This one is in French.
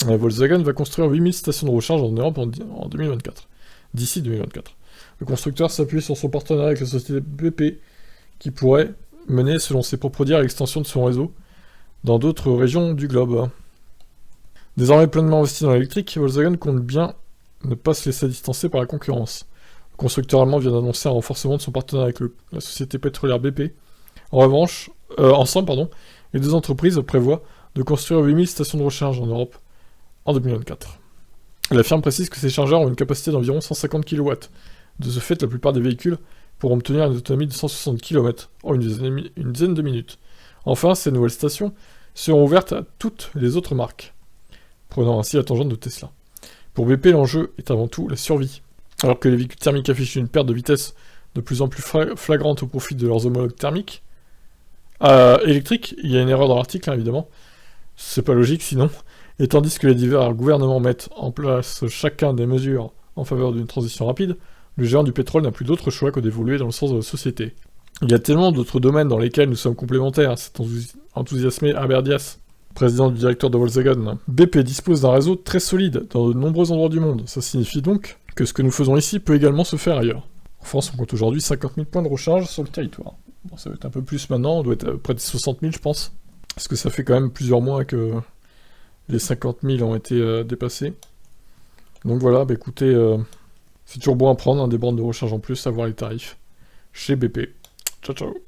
Volkswagen va construire 8000 stations de recharge en Europe en 2024, d'ici 2024. Le constructeur s'appuie sur son partenariat avec la société BP, qui pourrait mener, selon ses propres dires, à l'extension de son réseau dans d'autres régions du globe. Désormais pleinement investi dans l'électrique, Volkswagen compte bien ne pas se laisser distancer par la concurrence. Le constructeur allemand vient d'annoncer un renforcement de son partenariat avec la société pétrolière BP. En revanche, ensemble, les deux entreprises prévoient de construire 8000 stations de recharge en Europe en 2024. La firme précise que ces chargeurs ont une capacité d'environ 150 kW. De ce fait, la plupart des véhicules pourront obtenir une autonomie de 160 km en une dizaine de minutes. Enfin, ces nouvelles stations seront ouvertes à toutes les autres marques, prenant ainsi la tangente de Tesla. Pour BP, l'enjeu est avant tout la survie. Alors que les véhicules thermiques affichent une perte de vitesse de plus en plus flagrante au profit de leurs homologues thermiques, électriques, il y a une erreur dans l'article, évidemment, c'est pas logique sinon, et tandis que les divers gouvernements mettent en place chacun des mesures en faveur d'une transition rapide, le géant du pétrole n'a plus d'autre choix que d'évoluer dans le sens de la société. Il y a tellement d'autres domaines dans lesquels nous sommes complémentaires, s'est enthousiasmé Herbert Diess, président du directeur de Volkswagen. BP dispose d'un réseau très solide dans de nombreux endroits du monde. Ça signifie donc que ce que nous faisons ici peut également se faire ailleurs. En France, on compte aujourd'hui 50 000 points de recharge sur le territoire. Bon, ça va être un peu plus maintenant, on doit être près de 60 000, je pense. Parce que ça fait quand même plusieurs mois que les 50 000 ont été dépassés. Donc voilà, bah écoutez, c'est toujours bon à prendre, des bornes de recharge en plus, à voir les tarifs chez BP. Ciao ciao.